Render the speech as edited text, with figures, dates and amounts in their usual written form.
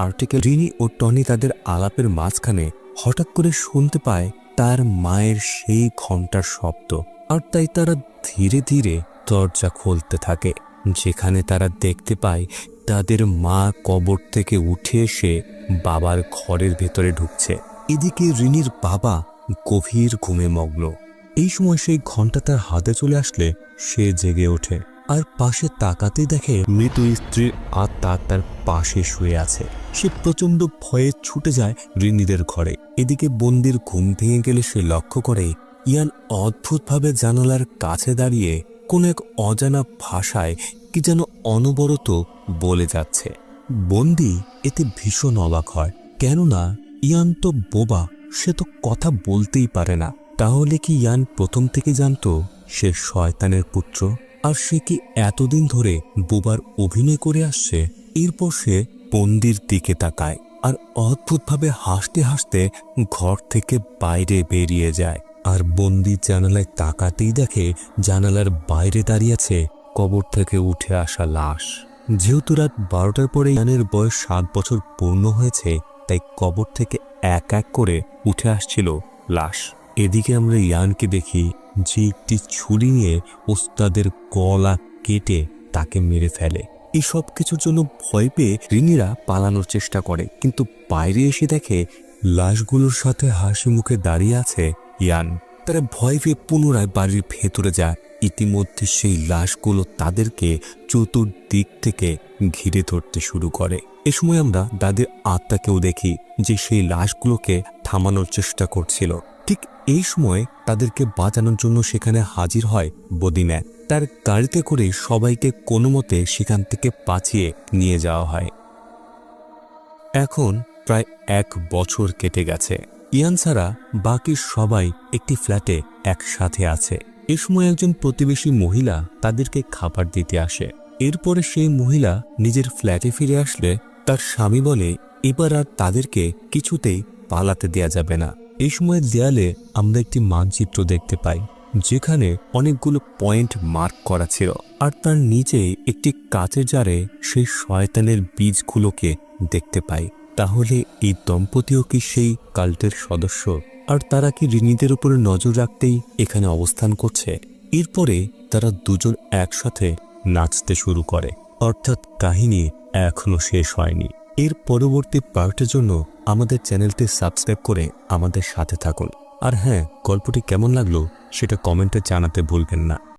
Article Rini ও Tony তাদের আলাপের মাঝখানে হঠাৎ করে শুনতে পায় তার মায়ের সেই ঘণ্টার শব্দ, আর তাই তারা ধীরে ধীরে দরজা খুলতে থাকে, যেখানে তারা দেখতে পায় তাদের মা কবর থেকে উঠে এসে বাবার ঘরের ভেতরে ঢুকছে। এদিকে রিনির বাবা গভীর ঘুমে মগ্ন। এই সময় সেই ঘণ্টা তার হাতে চলে আসলে সে জেগে ওঠে, আর পাশে তাকাতেই দেখে মৃত স্ত্রীর আত্মা তার পাশে শুয়ে আছে। সে প্রচন্ড ভয়ে ছুটে যায় রিনিদের ঘরে। এদিকে বন্দির ঘুম ভেঙে গেলে সে লক্ষ্য করে ইয়ান অদ্ভুতভাবে জানালার কাছে দাঁড়িয়ে কোন এক অজানা ভাষায় কি যেন অনবরত বলে যাচ্ছে। বন্দি এতে ভীষণ অবাক হয়, কেননা ইয়ান তো বোবা, সে তো কথা বলতেই পারে না। তাহলে কি ইয়ান প্রথম থেকে জানতো সে শয়তানের পুত্র, আর সে কি এতদিন ধরে বোবার অভিনয় করে আসছে? এরপর সে বন্দির দিকে তাকায় আর অদ্ভুতভাবে হাসতে হাসতে ঘর থেকে বাইরে বেরিয়ে যায়। আর বন্দি জানালায় তাকাতেই দেখে জানালার বাইরে দাঁড়িয়ে আছে কবর থেকে উঠে আসা লাশ। যেহেতু রাত 12টার পরে ইয়ানের বয়স 7 বছর পূর্ণ হয়েছে, তাই কবর থেকে এক এক করে উঠে আসছিল লাশ। এদিকে আমরা ইয়ানকে দেখি যে একটি ছুরি নিয়ে ওস্তাদের গলা কেটে তাকে মেরে ফেলে। এই সব কিছুর জন্য ভয় পেয়ে রিনিরা পালানোর চেষ্টা করে, কিন্তু বাইরে এসে দেখে লাশগুলোর সাথে হাসি মুখে দাঁড়িয়ে আছে ইয়ান। তারা ভয় পেয়ে পুনরায় বাড়ির ভেতরে যায়। ইতিমধ্যে সেই লাশগুলো তাদেরকে চতুর্দিক থেকে ঘিরে ধরতে শুরু করে। এ সময় আমরা দাদির আত্মাকেও দেখি যে সেই লাশগুলোকে থামানোর চেষ্টা করছিল। ঠিক এই সময় তাদেরকে বাঁচানোর জন্য সেখানে হাজির হয় বদিনা। তার গাড়িতে করে সবাইকে কোনো মতে সেখান থেকে বাঁচিয়ে নিয়ে যাওয়া হয়। এখন প্রায় 1 বছর কেটে গেছে। ইয়ান ছাড়া বাকি সবাই একটি ফ্ল্যাটে একসাথে আছে। এ সময় একজন প্রতিবেশী মহিলা তাদেরকে খাবার দিতে আসে। এরপরে সেই মহিলা নিজের ফ্ল্যাটে ফিরে আসলে তার স্বামী বলে এবার আর তাদেরকে কিছুতেই পালাতে দেয়া যাবে না। এই সময় দেয়ালে আমরা একটি মানচিত্র দেখতে পাই, যেখানে অনেকগুলো পয়েন্ট মার্ক করা ছিল, আর তার নিচে একটি কাচের জারে সেই শয়তানের বীজগুলোকে দেখতে পাই। তাহলে এই দম্পতিও কি সেই কাল্টের সদস্য? আর তারা কি রিনিদের উপরে নজর রাখতেই এখানে অবস্থান করছে? এরপরে তারা দুজন একসাথে নাচতে শুরু করে, অর্থাৎ কাহিনী এখনো শেষ হয়নি। এর পরবর্তী পার্টের জন্য আমাদের চ্যানেলটি সাবস্ক্রাইব করে আমাদের সাথে থাকুন। আর হ্যাঁ, গল্পটি কেমন লাগলো সেটা কমেন্টে জানাতে ভুলবেন না।